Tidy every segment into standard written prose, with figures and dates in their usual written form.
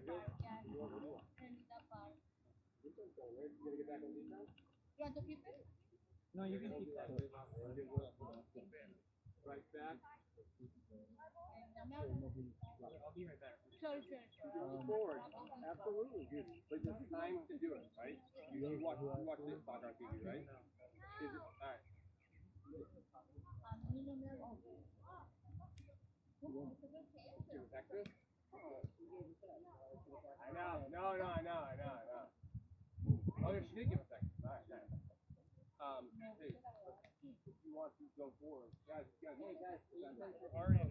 want to keep it? No, you can keep that. Right back. I'll be right back. Sure. Forward. Absolutely. But there's time to do it, right? You watch this soccer on TV, right? Is it, all right. Texas? I know. No. Oh, yeah, she did give a Texas. All right, nice. Hey, if you want to go forward, guys, hey, guys, Arian,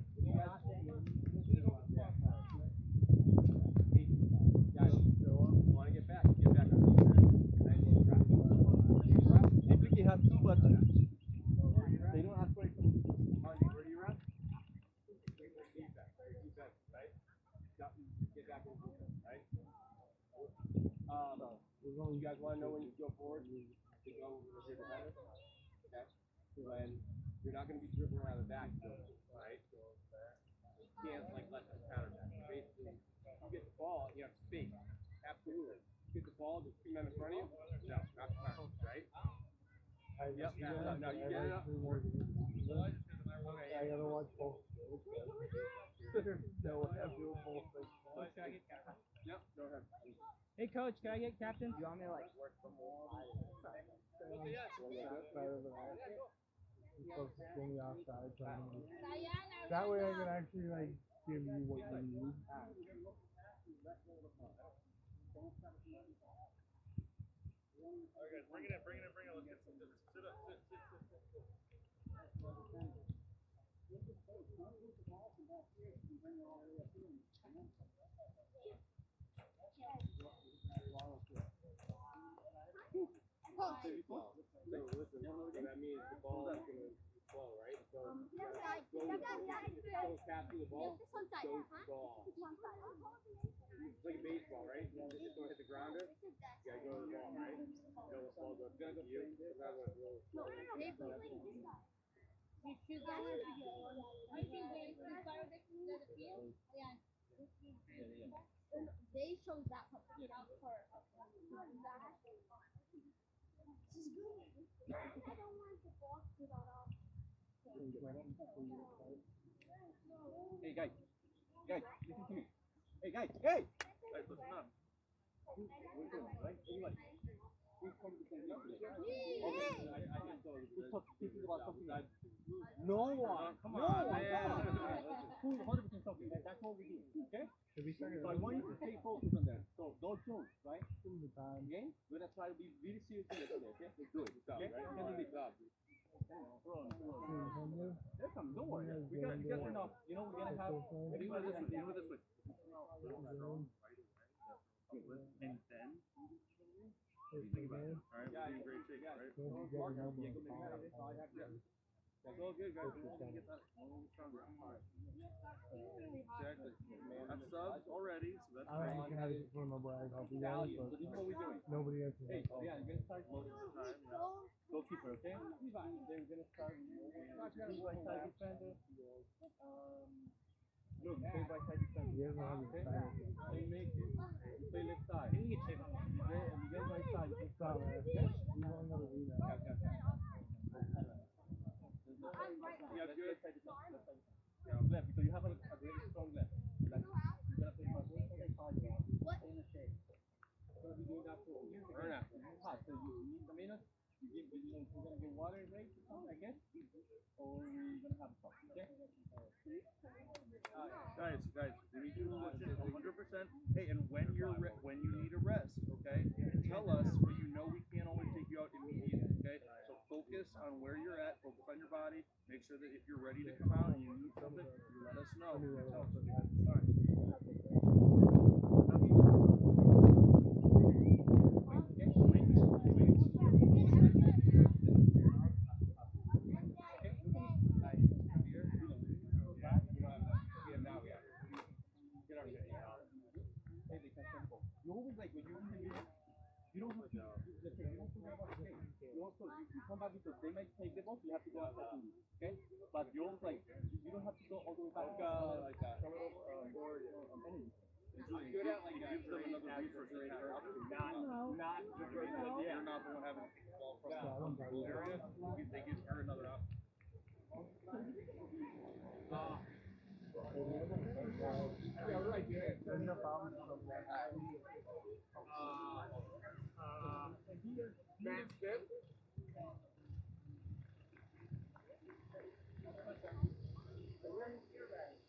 want to get back on feet. Typically have two buttons. They don't have to. Where do you rest? Defense, right? Get back in defense, right? You guys want to know when you go forward? To go with your defender? Okay. When you're not going to be dribbling out of the back, right? You can't like let them counter that. Basically, you get the ball, you have space. Absolutely. You get the ball, there's 2 men in front of you. No, not the time, right? Yep. No, you get it up. Okay, I gotta watch both. No, I have to do both things. Yep, go ahead. Hey coach, can I get captain? You want me to like work from all That side of the house. Supposed to swing the outside. That way I can actually like give you what you need. Okay, bring it in. Let's get some. Sit up. So listen, that means the ball is going to flow, right? So capture the ball, goes to ball. It's like a baseball, right? You just don't hit the grounder. You gotta go to the ball, right? You know the ball goes to you. It's not going to roll. They chose that part. This is good. I don't want the boss to go off. Hey, guys, listen to me. Hey, guys, hey! Guys, listen up. Right? Anybody? Please come to the same number. We're talking about something that no one. Come on, man. 100% something. That's what we do. Okay? So I want you to stay focused on that. So don't zoom, right? Okay? We're gonna try to be really serious today. Okay? Let's do it. Okay? Good job. Don't worry. We got enough. You know, we're gonna have. You know this way. And then. Think about it. All right, we're in great shape, right? That's all good, guys. Exactly. Got subs already, so that's I don't great. know if you can have it for my brag, I'll be honest, but This is what we're doing. nobody else can. Hey, yeah, you're gonna start Most of the time, yeah. goalkeeper, okay? Then we're gonna start right side defender. Look, play right side defender. He doesn't have Okay? his back. So you make it. You play left side. You get chip. You get right side. You Stop, man. You won't never do that. Yeah, good. Yeah, left, because you have a really strong left. You're gonna play my right side. What? In the shape. You're gonna be doing that for Vernon. So you need a minute. You're gonna get water break or something, I guess. Or you're gonna have a cup, okay? Guys, we need you to watch it 100%. Hey, and when you need a rest, okay? Tell us, but you know we can't always take you out immediately, okay? So focus on where you're at, focus on your body. Make sure that if you're ready to come out and you need something, you let us know. Tell us. All right. You always like when you don't have to, let's say, you don't forget about the game. You also, you come back because they might take the ball, you have to go out there, okay? But you always like, you don't have to go all the way back, like a or energy. Julian gives them another resource to pass up to, not just right now. You're not the one having to take the ball from the area. They give her another option. Yeah, right, yeah. Matt Smith.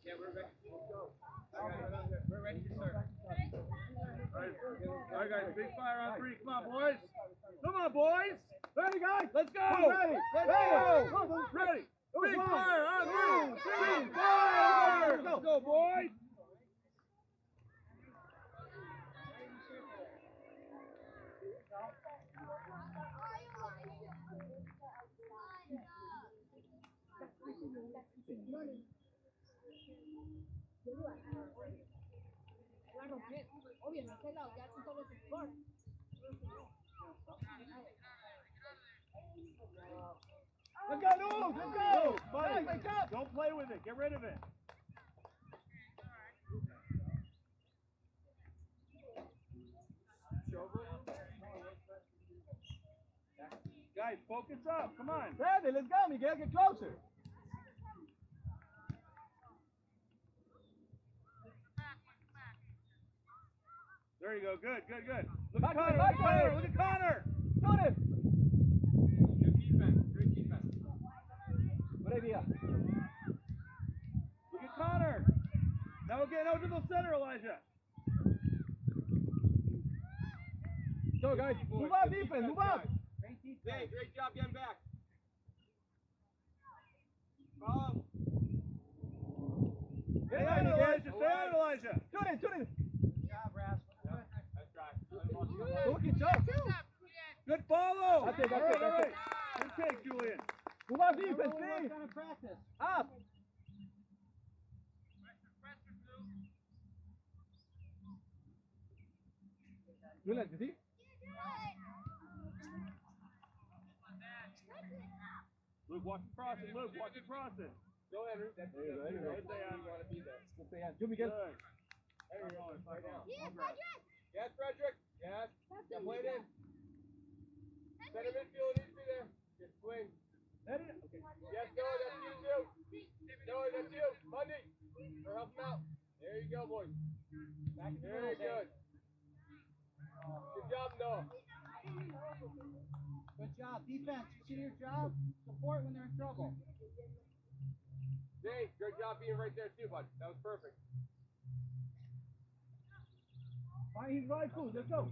Yeah, we're ready. Let's go. We're ready to serve. All right, guys, big fire on 3. Come on, boys. Come on, boys. Ready, guys? Let's go. Ready. Let's go. Ready. Big fire on 3. Big fire. Let's go, boys. Claro que, obviamente, ya con todos los sports. Let's go, Lou. Let's go. Buddy, wake up. Don't play with it. Get rid of it. Guys, focus up. Come on. Ready, let's go, Miguel. Get closer. There you go. Good, good, good. Look Back at there, Connor. back Look at Connor. there. Look at Connor. Shoot him. Good defense. Great defense. Good idea. Look at Connor. Now we're getting out to the center, Elijah. So, guys, move up defense. Move up. Hey, great job getting back. Follow. Stay on, Elijah. Stay on, Elijah. Shoot it. That's right. Look at Joe. Good follow. That's it, that's All it, that's right. it. Good take, Julian. Move up defense, please. Up. Julian, you see? Luke, watch the crossing. Luke, watch the crossing. Go, Henry. That's There you go, there you go. Right there. You want to be there. Good thing. You, Miguel. Good. There you go. Right now. Yes, Frederick. Yes. Yeah, play it in. Center midfield needs to be there. Just swing. Yes, Noah, that's you too. Noah, that's you. Monday. Or help him out. There you go, boys. Very good. Good job, Noah. Good job. Defense, you see your job? Support when they're in trouble. Jay, good job being right there too, bud. That was perfect. Find his right foot. Let's go.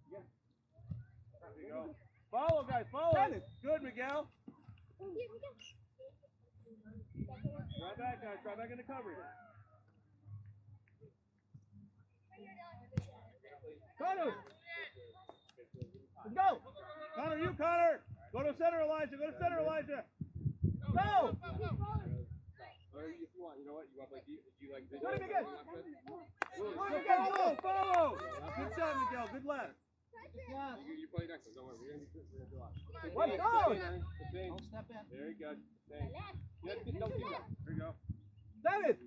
There you go. Follow, guys. Follow. Good, Miguel. Try back, guys. Try back in the coverage. Connor. Let's go. Connor, you, Connor. Go to center, Elijah. Go to center, Elijah. Go. Or if you want, you know what? You want like you like this? Do it again. Follow, follow. Good shot, Miguel. Good left. Good job. You play next one. Don't worry. We're gonna do a lot. Let's go. Don't step in. Very good. Thanks. Don't do that. There you go. Send it.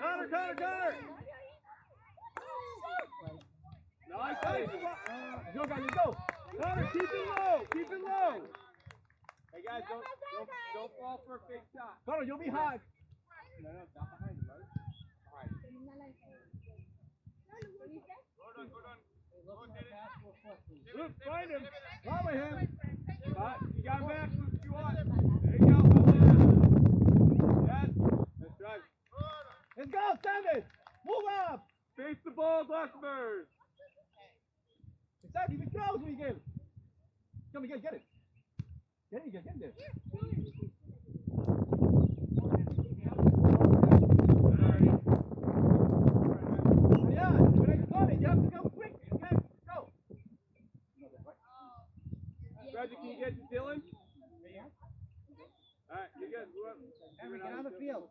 Connor, Connor, Connor. Nice. Go, guys. Let's go. Connor, keep it low. Keep it low. Hey guys, don't fall for a fake shot. Connor, you'll be hot. No, not behind him, right? Behind. Luke, find him. Follow him. You got him back if you want. There you go. Yes. That's right. Let's go. Send it. Move up. Face the ball, Glastonbury. Exactly. Keep it close, Miguel. Come, Miguel, get it. Get it, Miguel. Get it. Yeah, when I got it, you have to go quick. Okay, go. Roger, can you get to Dylan? All right, you good. Henry, get on the field.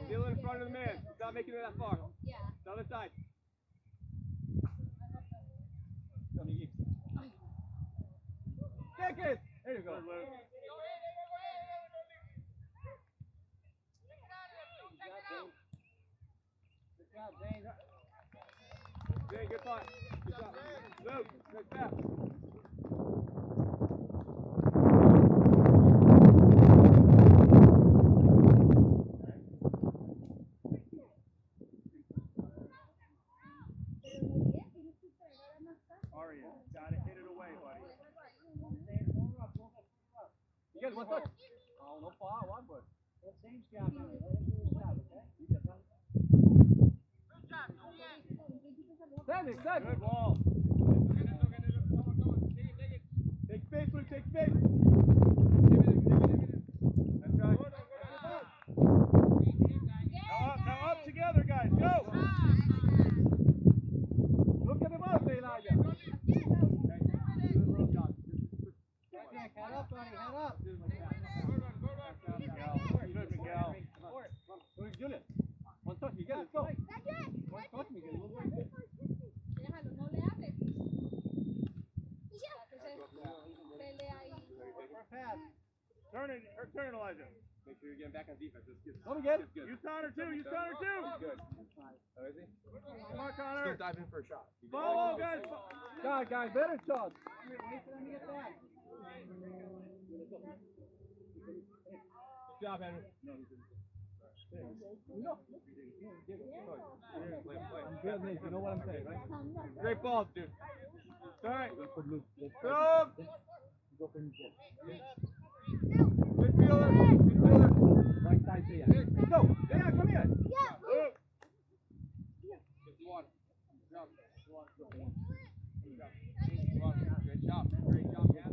Dylan in front of the man. Stop making it that far. Yeah. The other side. Go, Miguel. Take it. There you go. job, Zane. Zane, good thought. Good job. Luke, good step. Arya, gotta hit it away, buddy. You guys, what's up? Oh, no foul, one but. That's Zane's job, man. Let him do his job, okay? Send it. Good ball. Take space, Luke, take space. That's right. Now up together, guys. Go! Look at him up, Elijah. Jack, head up, buddy, head up. Good, Miguel. Julian, one touch, Miguel, let's go. One touch, Miguel. Déjalo, no le hables. Pelea ahí. Pass. Turn it, Elijah. Make sure you're getting back on defense. That's good. Go, Miguel. Good. Use Connor too. Good. Oh, is he? Come on, Connor. Still dive in for a shot. Follow, guys. Guys, better shot. Wait for them to get back. Good job, Henry. Good, Nate. You know what I'm saying, right? Great balls, dude. All right. Go. Good fielder. Right side to you. Go. Yeah, come here. Luke. 51. Great job. Great job, man.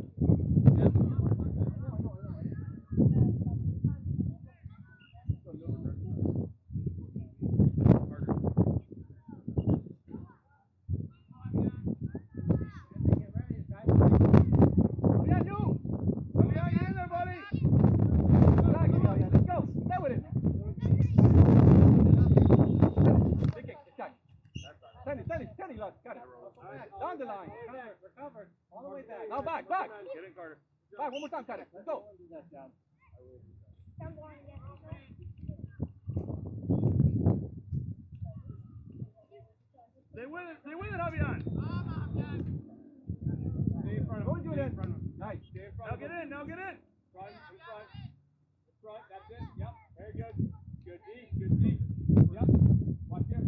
Down the line. Recover. All the way back. Now back. Get in, Carter. Back, one more time, Carter. Let's go. Stay with it, Javier. Stay in front of him. Stay in front of him. Nice. Stay in front Now of get him. in, now get in. Front, in front. In front, that's it. Yep. Very good. Good D. Good D. Yep. Watch him.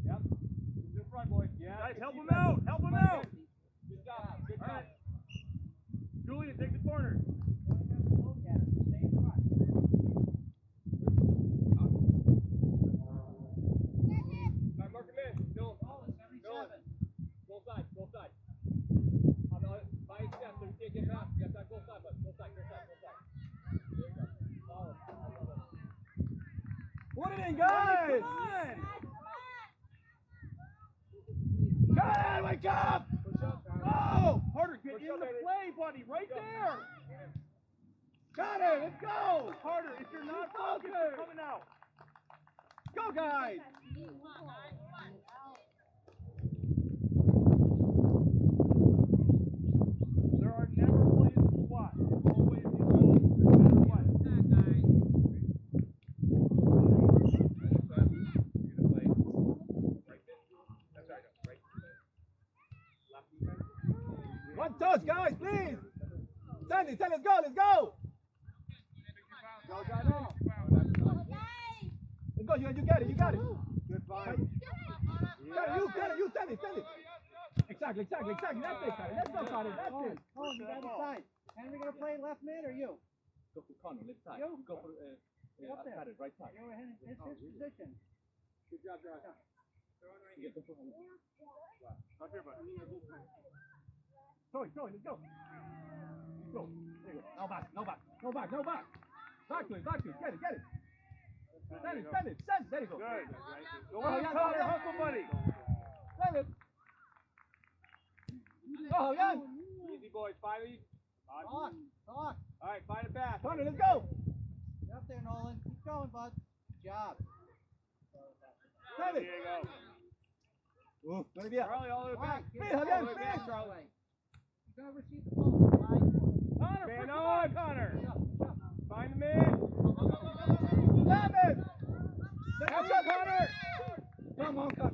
Yep. He's in front, boys. Yeah. Guys, good help him defense. out. Help him out. Good job. Good All job. right. Julian, take the corner. Stay in front. Mark him in. Dylan. Goal side. Goal side. By his step, so he can't get past. You got that goal side, bud. Goal side. There you go. Solid. Put it in, guys! Come on. Good, wake up! Oh, Carter, get Push in up, the Eddie. play, buddy, right there. Got it, let's go! Carter, if you're not focused, you're coming out. Go, guys! There are never plays to squat. There's always in no matter what. One touch, guys, please! Sandy, let's go! Go, guys! Let's go, you got it! Good fight. You, Sandy! Exactly, that's it, Carter. Let's go, Carter, that's it. Oh, you got inside. Henry gonna play left mid or you? Go for Connor, left side. You? Go for Up there. Carter, right side. Go ahead. It's his position. Good job, Josh. Up here, buddy. Throw it, let's go. Go. There you go. No back. Back to it. Get it. Send it. There you go. Good. Go Oh, on, yeah, Connor, yeah. hustle, buddy. Send it. Oh, yeah. Easy, boys. 5 each. Talk. All right, find it back. Connor, let's go. Get up there, Nolan. Keep going, bud. Good job. Send There it. you go. Very bien. Charlie, all the way back. Get Speed, it again, all the way back, speed. Charlie. You gotta receive the ball. Get wide for it. Connor, Man push him on. on, Connor. Find the man. Send it. That's it, Connor. Come on, cut.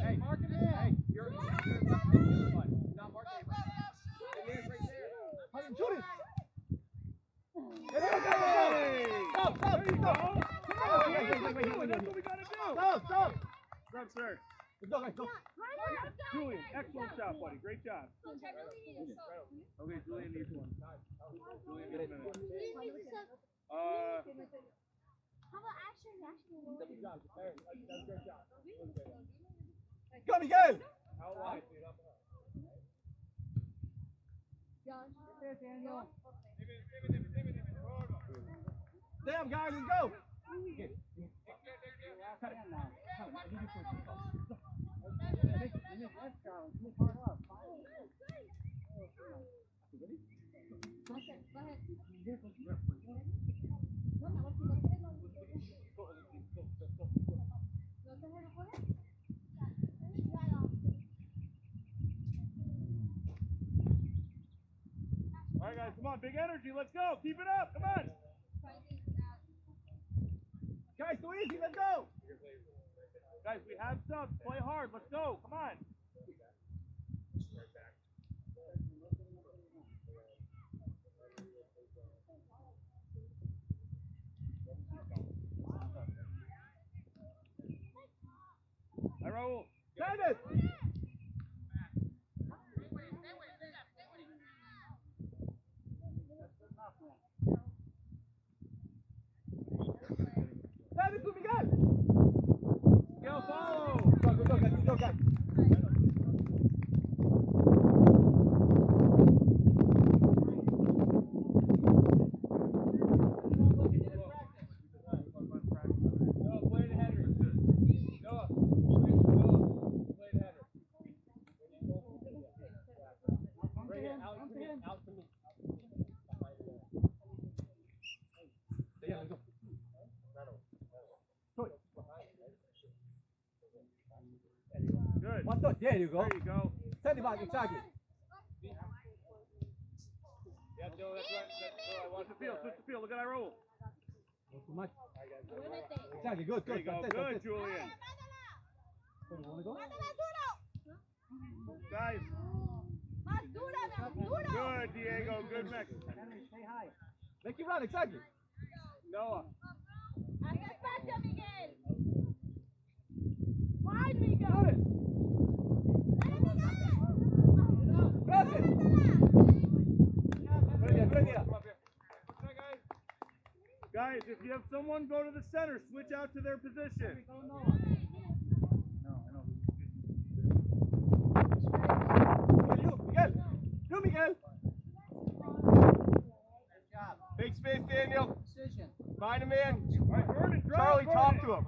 Hey, mark it in. Hey, you're left midfield, bud. Not marking it. It is right there. Shoot it. Stop, Stop. There you go. Come on. Wait. That's what we gotta do. Stop. Grab, sir. Let's go, guys. Go. Julian, excellent shot, buddy. Great job. Okay, Julian needs one. Julian needs a minute. How about action? Go, Miguel. How wide? Damn, guys, let's go. All right, guys, come on. Big energy. Let's go. Keep it up. Come on. Guys, too easy. Let's go. Guys, we have subs. Play hard. Let's go. Come on. Hi, Raul. Send it. Send it to Miguel. Go, follow. Go, guys. Noah, play the header. Noah, play the header. Bring it out to me. Yeah, let's go. Good. One touch. There you go. There you go. Send it back, exactly. Yeah, Joe, that's what I want Switch the field. Look at I roll. Not too much. Exactly, good. There you go. That's Good, it. Julian. So you wanna go? Guys. Good, Diego. Good mix. Make it run, exactly. Noah. Wide, Miguel. Do it. Press it. Good idea. Guys, if you have someone go to the center, switch out to their position. You, Miguel. Big space, Daniel. Find a man. All right, Vernon, drop. Charlie, talk to him.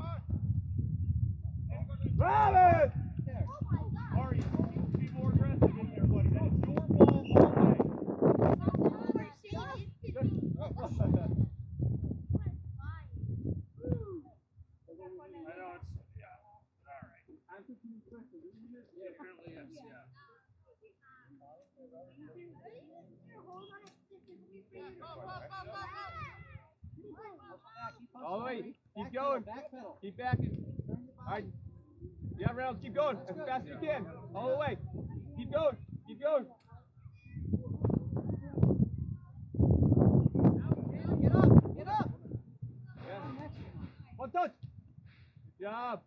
Grab it. Ari, be more aggressive in there, buddy. That is your ball all day. I know it's, yeah. All right. It really is, yeah. All the way. Keep going. Keep backing. All right. Yeah, Reynolds, keep going as fast as you can. All the way. Keep going. Keep going. Get up. Yeah. One touch. Good job.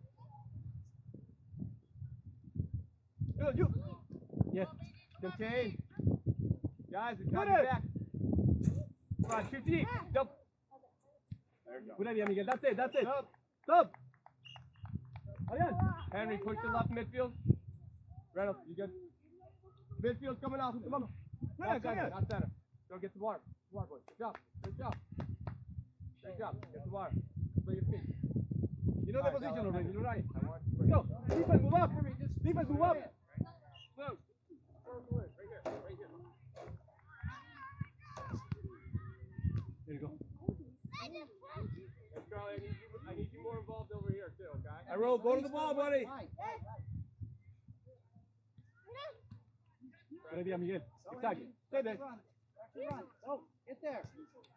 Good, you. Yes. Contain. Guys, we're Got coming it. back. Come on, shoot deep. Jump. There you go. Good idea, Miguel. That's it. Jump. Stop. Ayan. Henry, push to left midfield. Reynolds, you good? Midfield coming off. Come on. Yeah, come here. Not center. Go get the water. Water, boys. Good job. Good job. Good job. Get the water. Play your feet. You know the All right, position now, already. You're right. I want you to Go. Defense, move up. Defense, move up. Move. Right here. Right here. There you go. Hey, Charlie, I need you more involved over here too, okay? I roll. Go to the ball, buddy. Good idea, Miguel. Exactly. Stay there. Run. Go. Get there.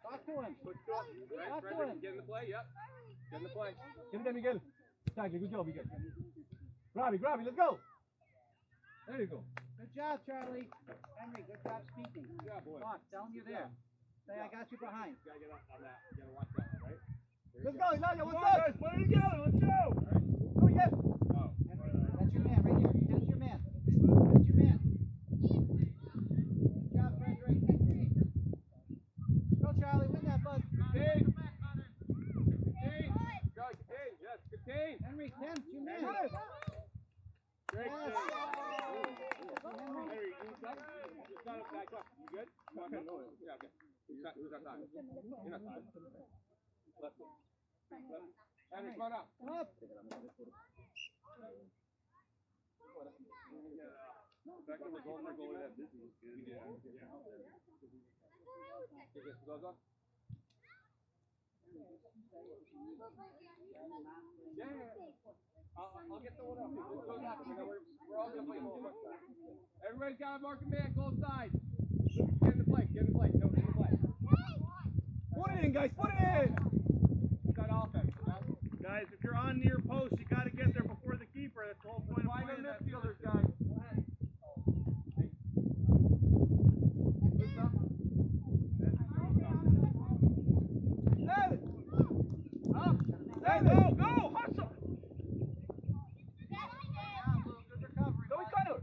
Talk to him. Push to him. Right, Talk to Frederick, him. get in the play, yep. Get in the play. Get it, Miguel. Thank you. Good job, Miguel. Grab it. Let's go. There you go. Good job, Charlie. Henry, good job speaking. Yeah, boy. Talk. Tell him you're there. Say, I got you behind. You gotta get up on that. You gotta watch that, right? Let's go, Elijah. What's Come on, up? guys, play it together. Let's go. Go, yes. Oh. Henry, that's your man right here. That's your man. That's your man. Good job, Frederick. Go, Charlie. Win that, bud. Contain. Contain. Charlie, contain. Yes, contain. Henry, 10. Your man. Henry. Yes. Great. Henry. Henry, you got it. Back up. You good? Yeah, okay. Who's that side? You're not side. Left. Henry, come on up. Come up. The fact that we're going there, goalie that busy is good. Yeah. Get this gloves on. Yeah. I'll get the one up. We're all gonna play goal. Everybody's got a marking man, goal side. Get in the play. No, get in the play. Put it in, guys. Put it in. It's not offense. Guys, if you're on near post, you got to get there before the keeper. That's the whole point of Find playing the that. midfielders, guys. Hey, go, hustle! Good recovery. Go, Connor.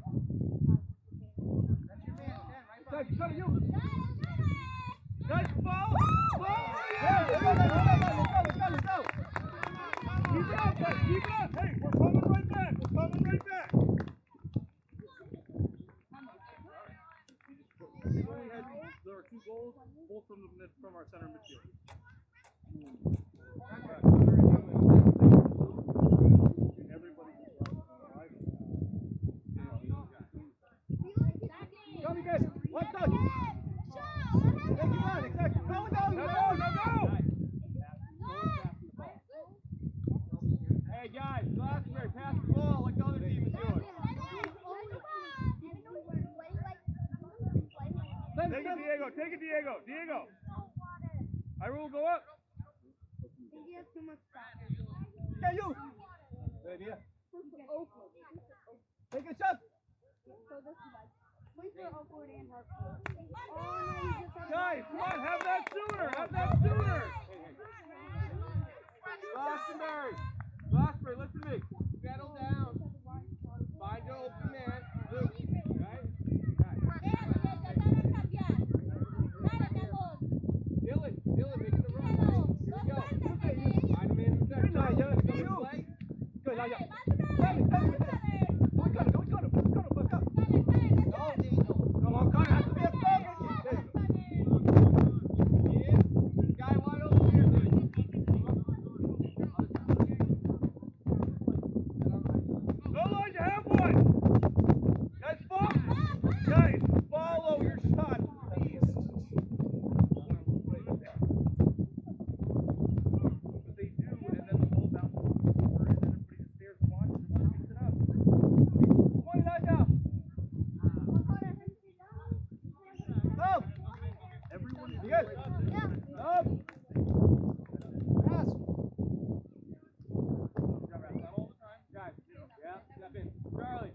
That's your man. 10, right Thank behind you, Connor. You. Guys, ball! Hey, let's go. Keep it up, guys, keep it up! Hey, we're coming right back! There were 2 goals, both from our center midfield. Go, Miguel. One touch. Thank you, man. Exactly. Go. Hey guys, Glastonbury, pass the ball like the other team is doing. Take it, Diego. I will go up. Yeah, you. Good idea. Take a shot. Guys, come on, have that sooner. Glastonbury, listen to me. Settle down. Find your open man. Luke, right? Dylan, making the run. Here we go. Find a man in the center. Play. Good, Elijah. Come on, Connor. Has to be a stop. Guy wide open here, Luke. Go, Elijah, have one. Guys, follow your shot, please. But they do, and then the ball bounces over, and then everybody just stares and watches and picks it up. Come on, Elijah. Stop. Everyone is Miguel. right. Stop. Pass. Guys, yeah, step in. Charlie.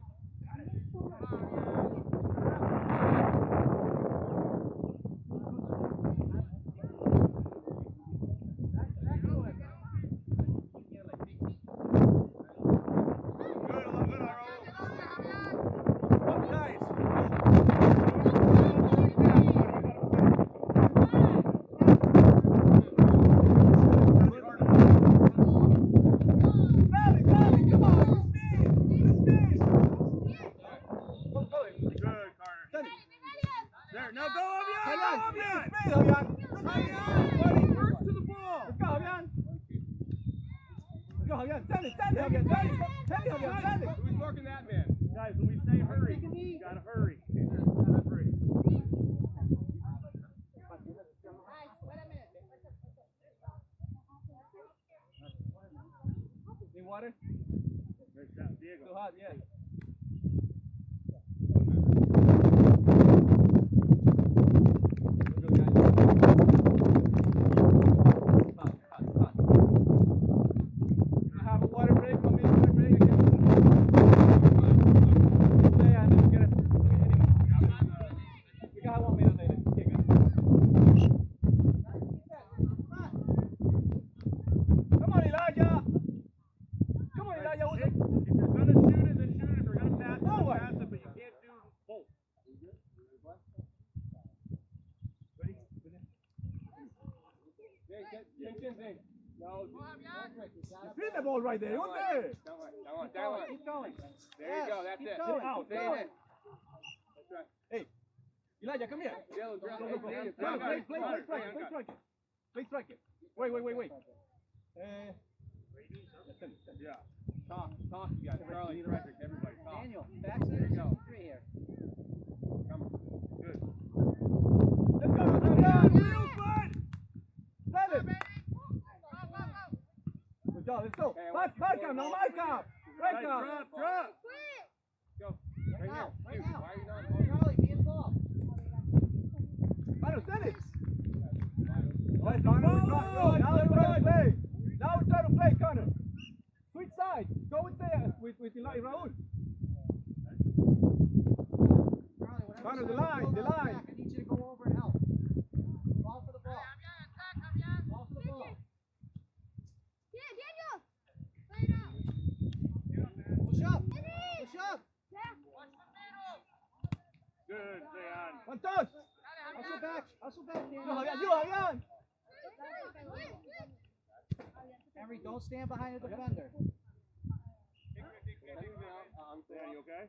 There, now go, Avian! First to the ball! Let's go, Javier. Stand it. Who's marking that man? Guys, when we say hurry, you gotta hurry. Need water? Great shot, Diego. Too hot, yeah. Ready? Chin, Zane. No, Feed the ball right there. You're there. down. Keep going. There you go, that's keep it. going. Out, Stay out. in it. That's right. Hey, Elijah, come here. Dylan, Go, hey, go, go. there you Play, go. play, play, Got play, it, strike got it, it, play got it. strike it. Play strike it. Wait. Yeah. Talk, you got Charlie, Frederick, everybody, talk. Daniel, backside There you go. 3 here. Come on. Good. Let's go, Seven. Good job, let's go. Hey, I Mark want you him, now going mark him. Break him. Drop. Go. Right now. Dude, why are you not Charlie, be involved. Connor, send it. Right, Connor, we try. Now we're trying to play. Now we're trying to play, Connor. Switch side. Go with Raul. Charlie, whatever Connor, side the you line, build the out line. back, I need you to go over and help. Ball for the ball. Ball for the ball. Push up. Push up. Good, Leon. One touch. Hustle back, You, Daniel. Javier. Henry, don't stand behind the defender. Yeah, you okay?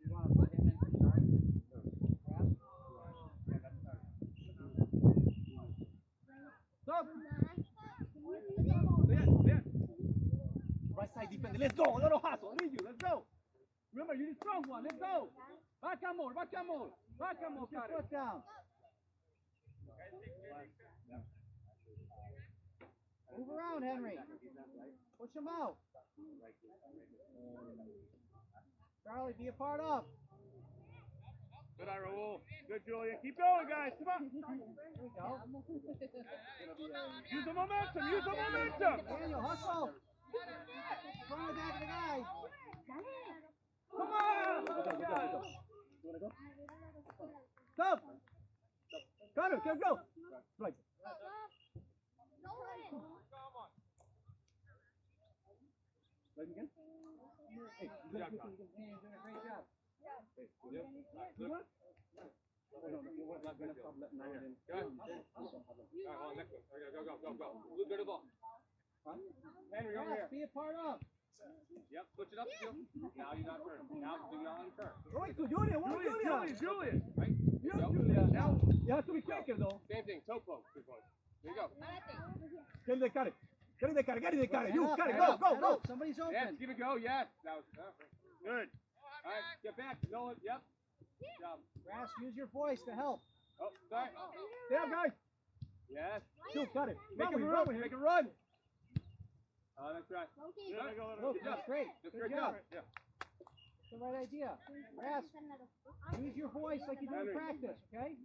You want to put him in for start? Stop. Right side defender. Let's go. A lot of hustle. I need you. Let's go. Remember, you're the strong one. Let's go. Back and more. Put your foot down. Move around, Henry. Push him out. Charlie, be a part of. Good eye, Raul. Good, Julian. Keep going, guys. Come on. There we go. Use the momentum. Daniel, hustle. Front of the back of the guy. Come on. Stop. Connor, let's go. Right. Right again. Hey, You're doing a great job. Go. Go to the ball. Henry, over Yes, here. be a part of. Yep, switch it up, Skill. Now you're not turning. Now do not turn. Wait to Julian. Wait, Julian. Right? Julian. Now, you have to be quicker though. Same thing, toe poke. Good poke. There you go. Get the carry. Get the carry. You Head carry. up, Go. head up. Somebody's open. Yes, give it go. Yes. That was Good. all right. Get back. Nolan. Yep. Good job. Grass, use your voice to help. Oh, sorry. Stay up, guys. Yes. Shoot, got it. Make him Run, run. run. Make him run. Oh, that's right. Look, that's great. That's Good great job. job. Yeah. It's the right idea. Grass, use your voice like you do in practice, okay?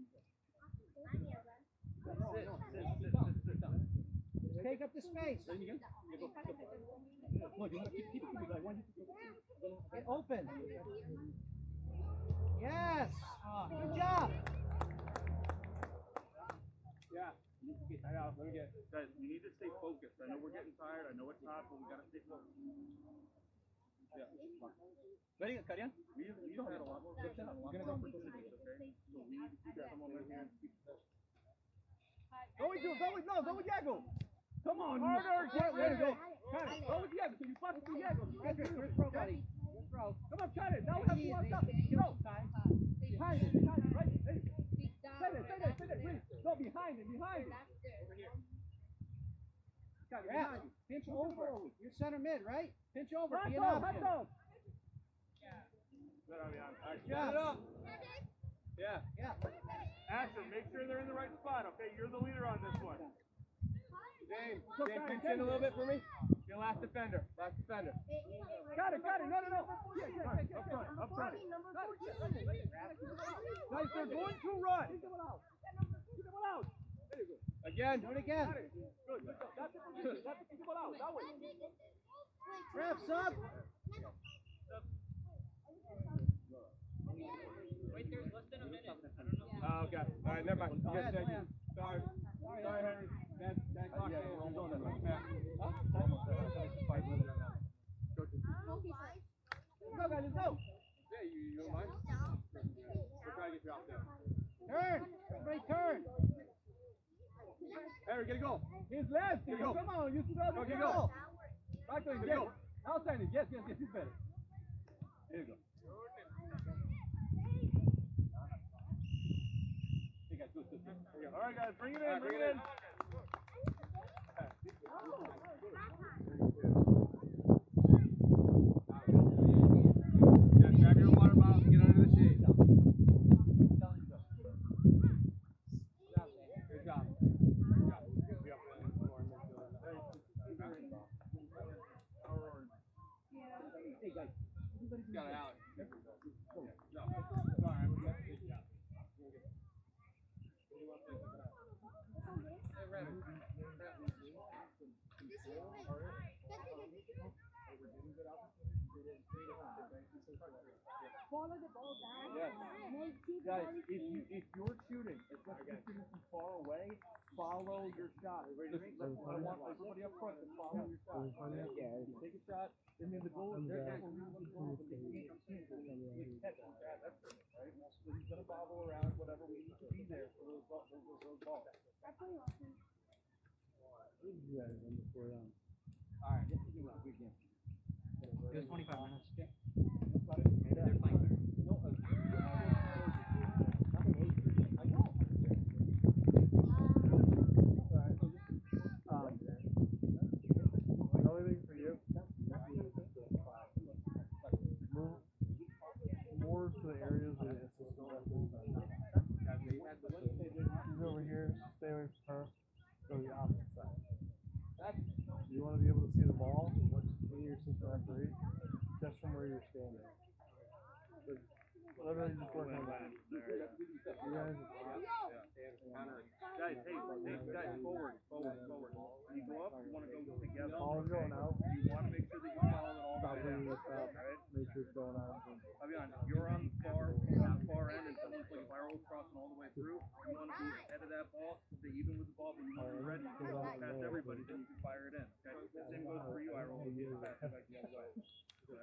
Take up the space. Get open. Yes. Good job. Yeah. I know. Let me get. Guys, we need to stay focused. I know we're getting tired. I know it's hot, but we gotta stay focused. Yeah. Ready, Karian? We don't have a lot. We're gonna go for cities, okay? So we need to keep that momentum and keep possession. Go with Diego. Come on. Harder, get There you go. ready. Cut it. Go with Diego. So you pass it to Diego. Good throw, buddy. Good throw. Come on, cut it. Now we have to walk up. Go. Behind it. Right. Ready. Stay there. Please. No, behind it. Cut it. Grass, Behind it. pinch over. You're center mid, right? Pinch over. Hot Be an dog. option. Good, Avian. All right, Yeah. set it up. Yeah. Yeah. Ashton, make sure they're in the right spot, okay? You're the leader on this one. James, pinch in a little bit for me. Your last defender. Last defender. Got it. No. Up front. Guys, they're going to run. Keep them out. Again. Do it again. Good. That's the position. Keep them out. That way. Ref, sub. Oh, okay. All right, never mind. Go ahead, Yes, plan. Sorry, Henry. That clock Yeah, in. we're going Back. Go, guys. Let's go. Yeah, you don't mind? turn. Harry, get a goal. He's left. Get a goal. Come on, you should go. Go, get a goal. Back to him. Get a Yes. goal. Now send it. Yes, he's better. There you go. Okay, guys, good. All right, guys, bring it in, bring it in. Yeah, grab your water bottle and get under the shade. Good job. Hey, guys. Got it out. Good job. Follow the ball back. Yes. Make keep Guys, ball if you're shooting, especially if you're shooting from far away, follow your shot. I want everybody up front to follow your shot. You take a shot, and then the goal, they're going to run the ball, but they can't catch it. Yeah, that's it, right? So he's going to bobble around, whatever, we need to be there for those balls. That's what you want. All right, this is a good game. It was 25 minutes. Okay. They're playing better. No, I know. Another thing for you, move more to the areas that it's just he's over here, stay away from her, go to the opposite side. You want to be able to see the ball when you're assistant referee, just from where you're standing. So, literally just work on that. You guys, Guys, guys, forward. When you go up, you want to go together. ball's going out. You want to make sure that you follow it all the Stop way bringing down. this up. Make sure it's going out. I'll be honest, you're on the far end, and someone's like viral crossing all the way through. You want to be ahead of that ball, stay even with the ball, but you want to be ready to go past everybody, then you can fire it in. Okay? The same goes for you, Iroh. You get it back like the other way. They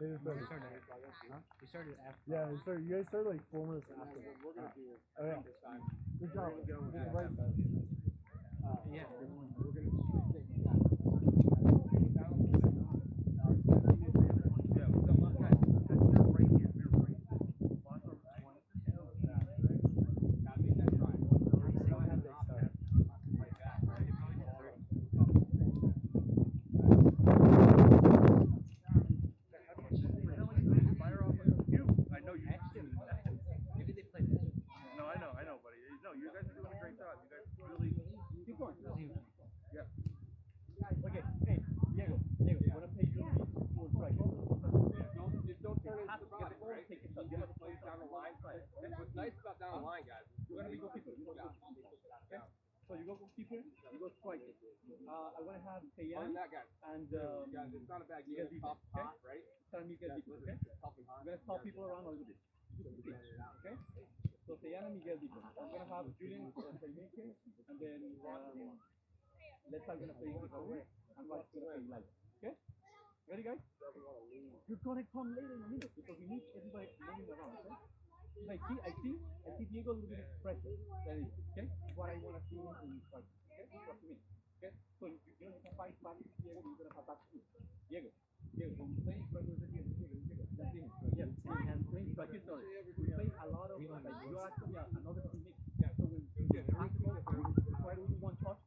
just started- We started after. Yeah, you guys started like 4 minutes after. Oh, yeah. Good job. Good advice. Yeah. Yeah, we're right here. We're right. Lots of Gotta make that try. fire off you. I know you. Maybe they played this. No, I know, buddy. No, you guys are doing a great job. You guys really. Keep going. Yeah. Okay, hey, Diego, you want to play your full strike. Just don't turn it into the body, right? Take it You up. get a play down the line. And what's nice about down the line, guys, is You're going to be goalkeeper. Okay? So you go goalkeeper, you go striker. I want to have other Tayan than that, guys, and guys, it's not a bad game. It's tough, hot, right? San Miguel Deeper, okay? Tough and hot. I'm going to stop people around a little bit. Just to see, okay? So Tayan and Miguel Deeper. I'm going to have Julian playmaker, and then let's start going to play giveaway, and Mike's going to play live. Okay? Ready, guys? You're going to come later in a minute because we need everybody moving around, okay? I see Diego a little bit pressure. That is, okay? What I want to see in strike. Okay? Trust me. Okay? So you don't have to fight back to Diego, you're going to fight back to Diego. When you play strike with Diego. That's him. Yes. And playing strike is sorry. We play a lot of like you're actually another technique. Yeah. So when you have to go try to do one touch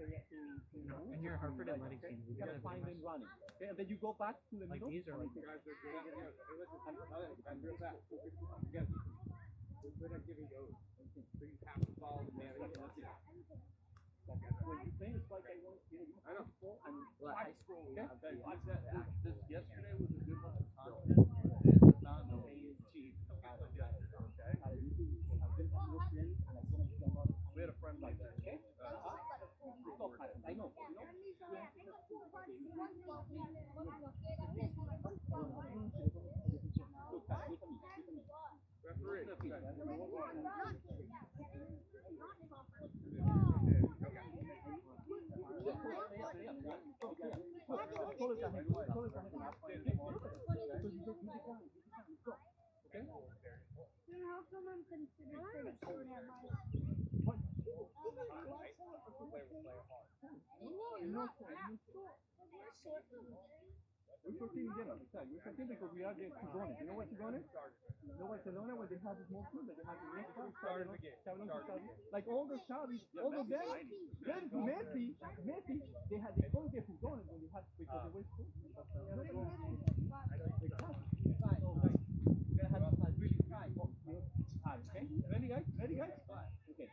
And you're a Hartford Athletic team. you gotta find them running. Okay, and then you go back to the Like middle. these are like Guys, they're good. And real fast. Guys, we're not giving those. So you have to follow the man. When you play, it's like I want to, I know. and high school. okay? Watch that. This yesterday was a good one. It's not no cheap. We had a friend like that. Okay? I know. someone considered pretty short at my We're 14 in general, exactly. We're 14 because we are the Tigones. You know what Tigones? You know what Tigones, when they have the small team, that they have the next one, like all the Chavis, all of them, then Messi, they all get Tigones when they had, because they were school. Okay? Ready guys? Okay.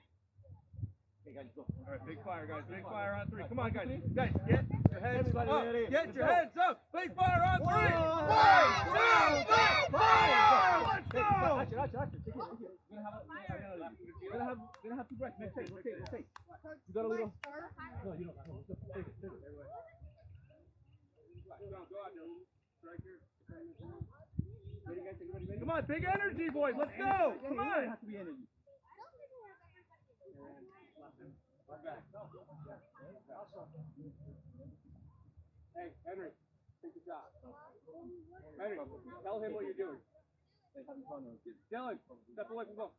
Okay guys, go. All right, big fire, guys. Big fire on three. Come on, guys. Guys, get your heads up. Get your heads up. Big fire on three. 1, 2, 3, 4. Let's go. We're gonna have to break. Let's take. You got a little. No, you don't. Come on, big energy, boys. Let's go. Come on. It has to be energy. Hey, Henry, take the shot. Henry, tell him what you're doing. Dylan, step away from the ball.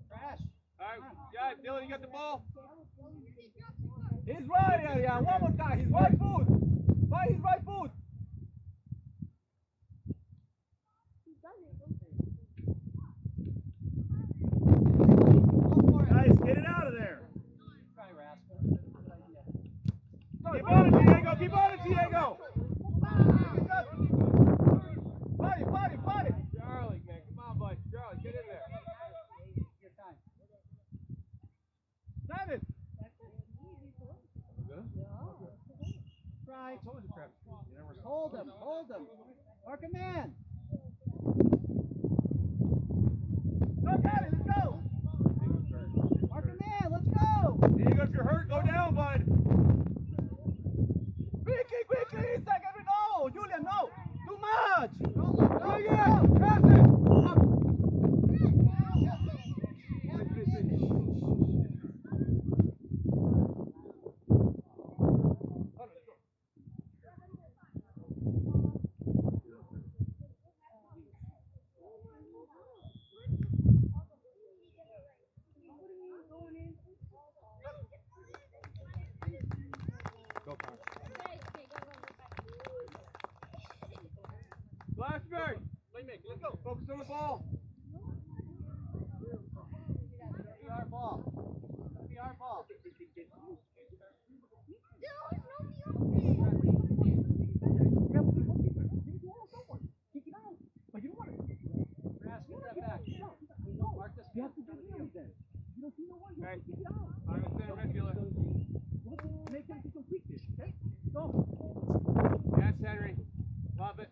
Crash. All right, yeah, Dylan, you got the ball? He's right, yeah. One more time. His right foot. By his right foot. Guys, get it out of there. Try, Rascal. Keep on it, Diego. Keep on it, Diego. Fight it. Charlie, man, come on, bud. Charlie, get in there. Your time. Seven. Try. Hold him. Mark a man. Go, got it. Let's go. Mark a man. Let's go. Diego, if you're hurt, go down, bud. Quickly. Second. No, Julian, no. Too much. Go. Pass it. Glastonbury, playmaker, let's go. Focus on the ball. Be our ball. Kick it out. But you don't want it. Rascal, step back. Mark this. You have to do it then. You don't see no one. You Hey. have to kick it out. All right, center midfielder. Make them complete this, okay? Go. Yes, Henry. Love it.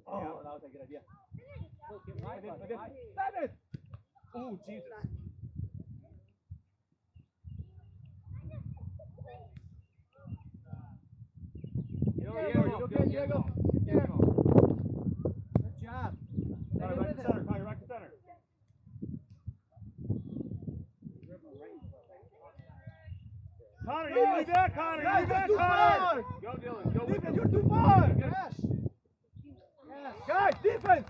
Oh, that was a good idea. Look, get right, bud. Seven. Oh, Jesus. Diego. Good job. All right, right to center. Right to center. Connor, you need that, Connor. You need that, Connor. Go, Dylan. Go with Defense, him. you're too far. Yes. Guys, defense,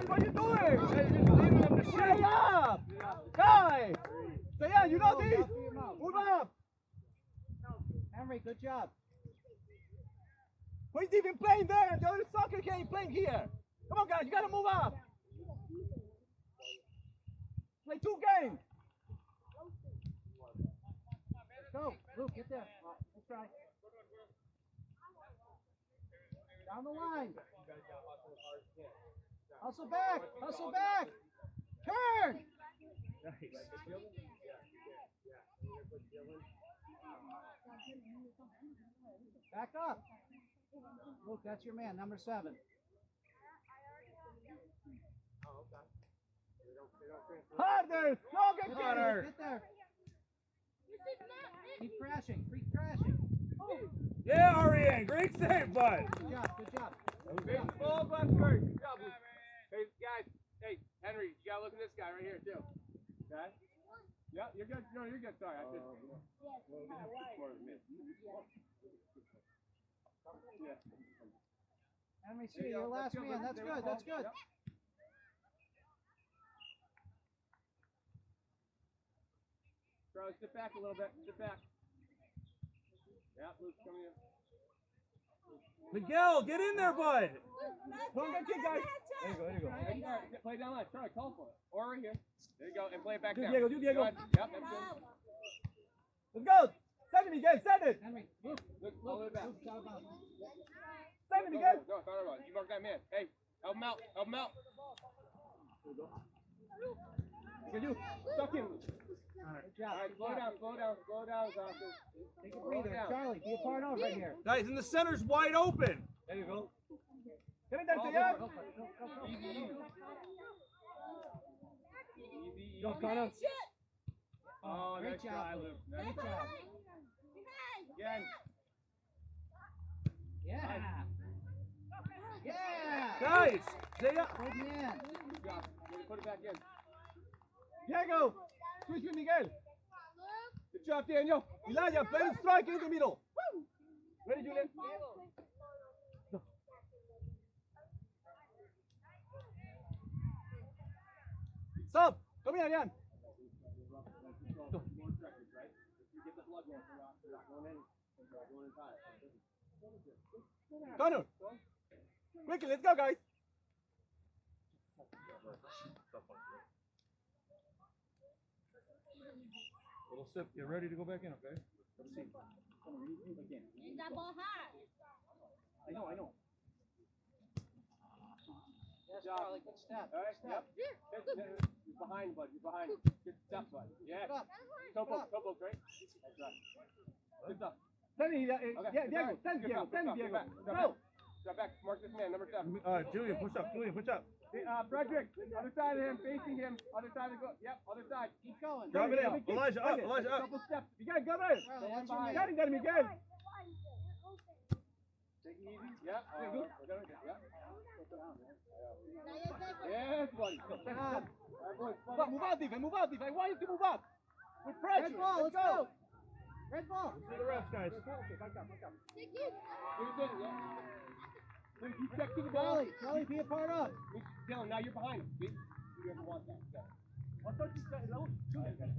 what are you doing? Hey, you're just leaving him to Stay shoot. up. Guys, stay up. You know this. Move up. Henry, good job. Who's even playing there? The other soccer game playing here. Come on, guys, you gotta move up. Play 2 games. Go. Luke, get there. Let's try. Down the line. Hustle back. Turn. Back up. Luke, that's your man, number 7. Harder, stronger, Connor. Get there. Keep crashing. Yeah, Ariane. Great save, bud. Good job. Baseball, Glastonbury. Good job, Luke. Hey, guys. Hey, Henry, you gotta look at this guy right here, too. Okay? Yeah, you're good. No, you're good. Sorry, I just. Yeah. Let me see, your last man. That's good, that's good. Yep. Charlie, sit back a little bit. Sit back. Yeah, Luke's coming in. Miguel, get in there, bud. Come on, kick, guys. There you go, there you go. All right, play down line. Charlie, call for it. Or right here. There you go, and play it back down. Diego, do Diego. Good. Yep, that's good. Let's go. Send it, Miguel. Send it. Henry, Luke, Look, all the way back. Luke, shout out. Send it, Miguel. Go, found out. You mark that man. Hey, help him out. Help him out. Look at you. Stuck in. Good job. All right, slow down, Zocker. Take a breather. Charlie, be a part of right here. Guys, and the center's wide open. There you go. Get it, Seyan. Easy, easy. Easy, Go, Connor. Oh, Great nice job, try, Luke. Luke. Great Nice job. Again. Yeah. Yeah. Guys, Seyan. Good man. Good job. Put it back in. Diego. Switch with Miguel. Good job, Daniel. Elijah, play the strike in the middle. Ready, Julian? Stop. Come here, Ariane. Connor. Quickly, let's go, guys. Little sip. Get ready to go back in, okay? Have a seat. That ball high. I know. Yes, Charlie, good step. All right, Good step. yep. You're behind, bud. You're behind. Good stuff, bud. Yeah. Good up. Topo, right? That's right. Good stuff. Send it, Okay. yeah, Diego. Send Good Diego. stuff, Send good Diego. stuff. Get back. Go. Drop back. Mark this man, number 7. Julian, push up. Julian, push up. Hey, Frederick, other side of him, facing him. Other side of the Yep, other side. Keep going. Drop it in. Elijah up. Elijah up. Couple steps. You gotta go there. Charlie, that's your behind. Got man. it, got it, Miguel. Take it easy. Yep. Good. Yep. Now you're safe. Yes, buddy. Good job. All right, boys. Move out, defense. Move out, defense. I want you to move up. With pressure. Red ball, let's go. Red ball. See the refs, guys. Take you. Here's it, yeah. Then you check to the ball. Charlie, be a part of. Dylan, now you're behind him. See? You ever want that? Yeah. What touch is that? Raul? There There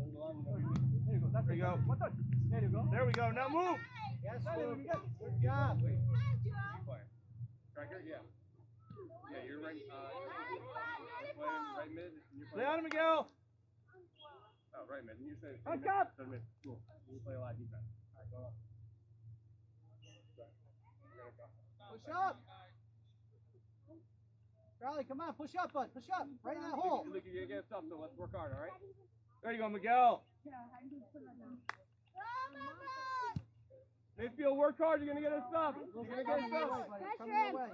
you go. That's There you go. What touch? There you go. There we go. Now move. Yes, Dale, Luke. Miguel. Good job. Striker, yeah. Yeah, you're right. Right mid. And you're Play on him, Miguel. Oh, right mid. And you're saying. Back up. Mid. Cool. You play a lot of defense. All right, go on. Push up. Charlie, come on, push up, bud. Push up. Right in that hole. Look, you're gonna get us up, so let's work hard, all right? There you go, Miguel. Midfield, work hard. You're gonna get us up. You're gonna get us Coming your way, up. buddy. Coming your way.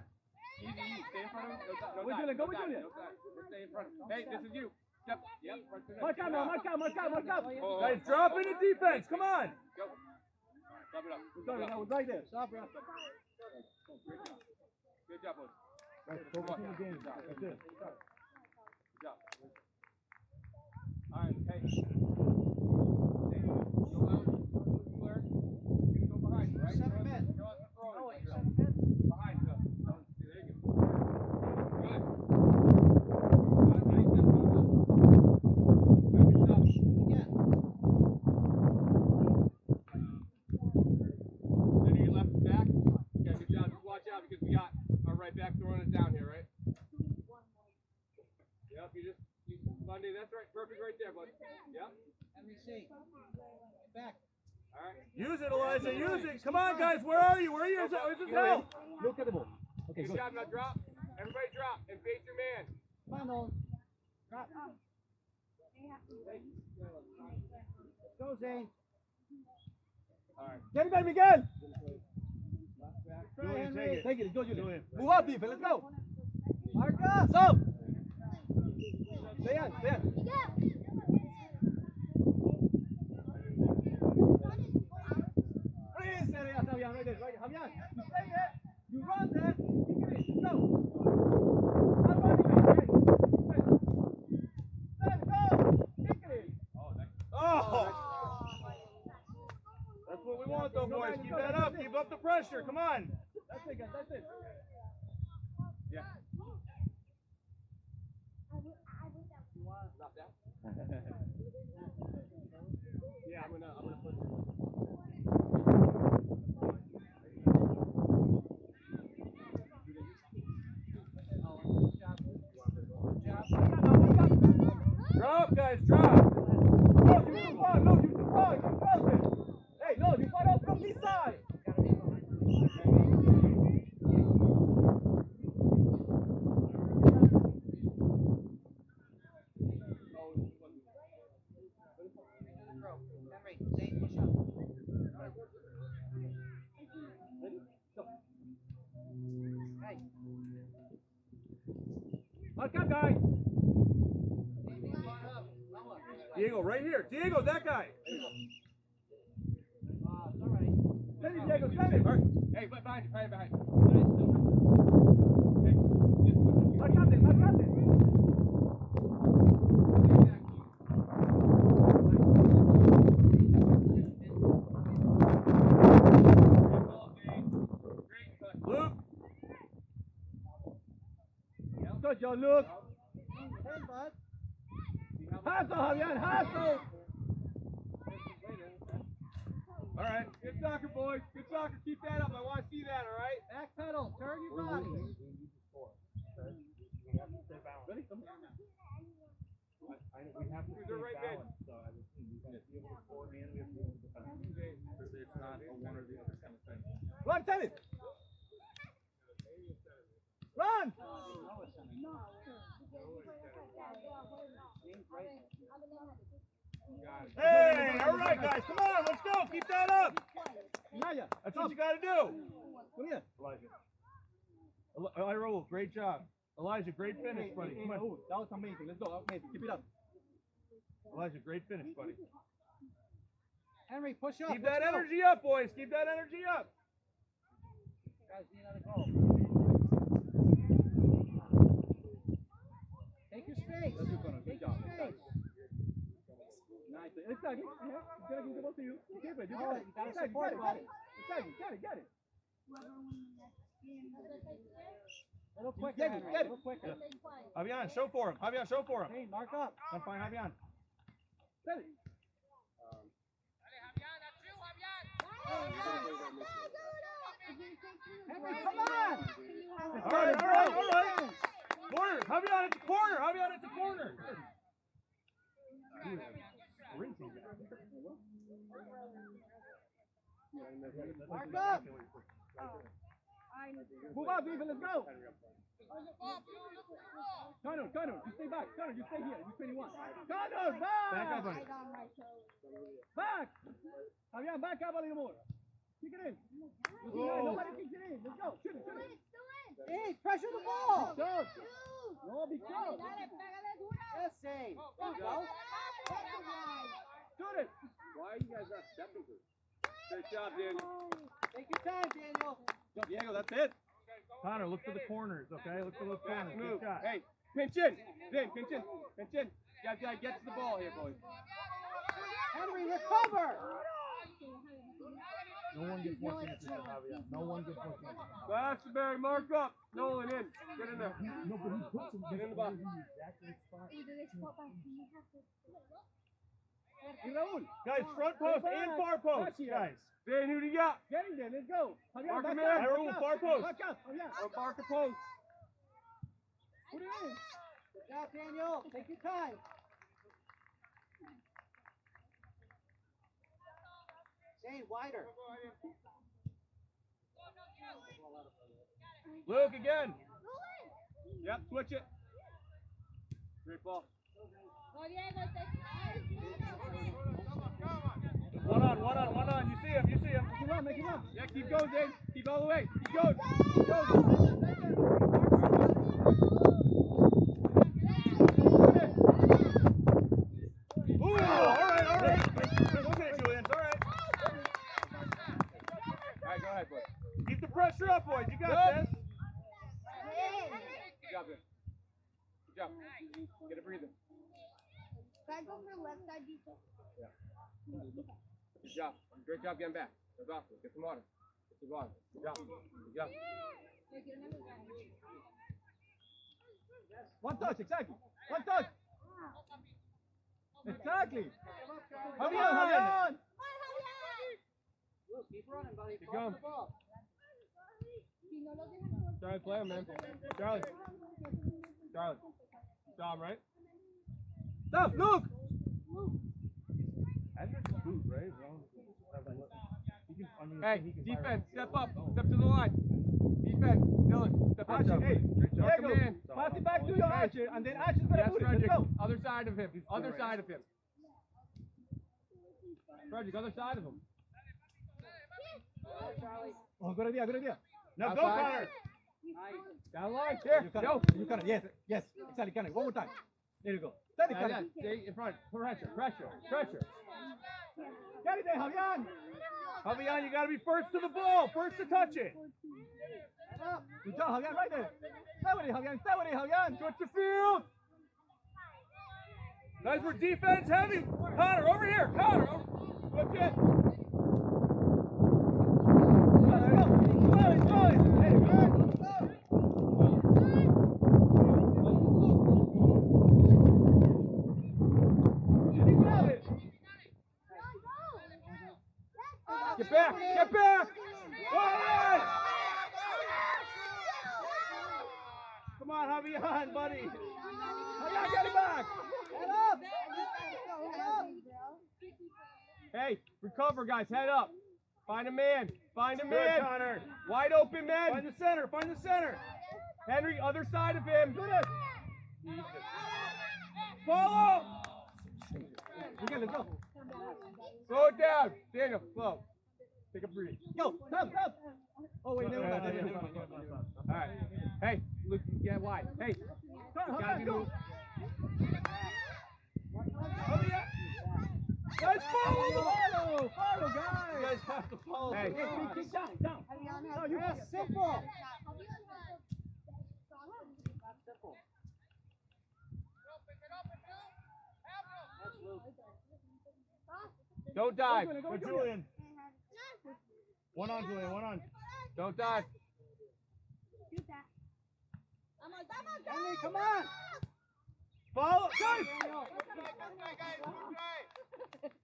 Easy, easy. Stay in front of him. No side. Go, Julian, go with Julian. No side. Just stay in front of him. Hey, this is you. Step. Yep. Right to the Mark out now, mark out, mark out, mark out. Oh, Guys, drop into defense. Come on. Go. Stop it up. Sorry, that was right there. Stop, bro. Great job. Good job, boys. Guys, focus on the game. That's it. Good job. All right, hey. Hey, go out. Clear. You're gonna go behind, right? Seven men. Go out and throw it. Oh, wait, 7 men. Behind, go. There you go. Good. Nice, that's all. Good stuff. Again. Then your left back. Yeah, good job. Just watch out because we got our right back throwing us down here, right? Yep, Monday, that's right. Perfect right there, bud. Yep. Henry C. Back. All right. Use it, Elijah. Use it. Come on, guys. Where are you? Where are you? Where's his help? Look at the ball. Okay, Good good. job. Now drop. Everybody drop and face your man. Come on, Nolan. Drop. Let's go, Zane. All right. Get it back, Miguel. Try, Julian, Henry. take it. Take it, go, Julian. Julian. Move up, defense. Let's go. Mark up. Stop. Seyan. Please, Javier, right there, right. Javier, you stay there. You run there. Kick it in. Let's go. Let's go. Kick it in. out though, boys. Keep that up. Keep up the pressure. Come on. That's it, guys. That's it. Yeah. Not that. Yeah. I'm gonna put. Drop, guys, drop. No, you too far. No, you too far. You drop it. Hey, no, you far out from this side. Henry, Zane, push up. Hey. Mark up, guy. Diego, right here. Diego, that guy. All right. Send it, Diego. Send it. All right. Hey, behind you. Behind you. Mark up it. Mark up it. Luke. Good, Joe. Look. Hey, bud. Hustle, Javier. Hustle. All right. Good soccer, boys. Good soccer. Keep that up. I want to see that, all right? Back pedal. Turn your body. Ready? Come on. We have to They're stay right mid. balanced, so I just we have to be able to score and we have to be able to defend. It's not a one or the other kind of thing. Run, send it. Run. Hey, all right, guys. Come on. Let's go. Keep that up. Naya, That's what you got to do. come here. Raul, great job. Elijah, great finish, buddy. Come on. Oh, that was amazing. Let's go. Amazing. Keep it up. Elijah, great finish, buddy. Henry, push up. Keep that Let's go. energy up, boys. Keep that energy up. Guys, need another goal. Take your space. That's good, Connor. Good Take your job. space. Nice. Exactly. Yeah. It's gonna give the ball to you. You keep it. You Got got it. it. You gotta Exactly. support, Get buddy. it. Exactly. Get it. A little quicker, Get it. Henry. Get A it. little quicker. Javian, show for him. Javian, show for him. Hey, mark up. Come find Javian. Send it. Henry, come on. All right. Corner. Javian at the corner. Javian at the corner. Mark up. Move out, people. Let's go. Connor, you stay back. Connor, you stay here. You 21. Connor, back. Back up, buddy. Back. Javier, back up a little more. Kick it in. Nobody kicks it in. Let's go. Shoot it. Hey, pressure the ball. Go. No, be close. Yes, save. There you go. Shoot it. Why are you guys not stepping to it? Good job, Daniel. Take your time, Daniel. Go, Diego, that's it. Connor, look for the corners, okay? Look for those corners. Move. Good shot. Hey, pinch in. Vin, pinch in. Pinch in. You gotta get to the ball here, boys. Henry, recover. No one gets more chances than Javier. No one gets more chances. Glastonbury, mark up. Nolan in. Get in there. No, but he puts him Get in the box. in the exact right spot. Hey, Raul. Guys, front post and far post, guys. Vin, who do you got? Get in there. Let's go. Javier, Mark back him up. in. Back Raul, up. far post. Back up. Javier. Or Barker post. Put it in. Good job, Daniel. Take your time. Zane, wider. Luke again. Yep, switch it. Great ball. One on. You see him. Make it run. Make it run. Yeah, keep going, Dave. Keep all the way. Keep going. Keep going. Ooh, all right. Okay, Julian, it's all right. All right, go ahead, boys. Keep the pressure up, boys. You got this. Good job, Vin. Good job. Get a breather. If I go for left side, you Good job. Great job getting back. That's awesome. Get some water. Get some water. Good job. Good job. One touch, exactly. One touch. Exactly. Javier. Keep running, buddy. Keep going. Charlie, play him, man. Charlie. Charlie. Saw him, right? Stop, Luke. And there's a boot, right? Well, he can, I mean, Hey, he can defense, fire. step up. Step to the line. Defense, Dylan, step up. Action, hey. Welcome Diego, in. pass it back to your Archer, and then Archer's gonna Yes, put it. Let's Frederick. go. Other side of him. Other side of him. Frederick, other side of him. Oh, good idea, good idea. Now go, Outside. Connor. Down line. Here, You can, go. you can, yes, yes, exactly, can. One more time. There you go. Steady, Yeah, Connor. stay in front. Pressure, pressure, pressure. Get it there, Javier. Javier, you gotta be first to the ball, first to touch it. Good job, Javier, right there. Stay with it, Javier. Stay with it, Javier. Switch the field. Guys, we're defense heavy. Connor, over here. Connor, Good shit. Let's go. Throw it. Hey, good. Grab it. Get back, get back. Alright. Come on, Javier, buddy. Javier, get it back. Head up. Hey, recover, guys. Head up. Find a man. Find a good, man. Connor. Wide open man. Find the center, find the center. Henry, other side of him. Follow. Miguel, let's go. Slow it down. Daniel, slow. Take a breathe. Go. Stop. Oh, wait, never mind. All right. Hey, Luke, get wide. Hey, gotta be Go. moved. Guys, follow, guys. You guys have to follow. Hey. Kick down. No, you got simple. Don't dive. Go, Julian. One on, Julian, one on. Don't dive. Henry, come on. Follow. Guys.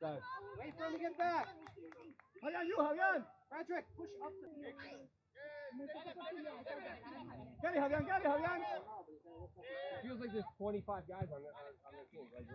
Dive. Wait for him to get back. Javier. Frederick, push up the Get it, Javier. Feels like there's 25 guys on the team. Like,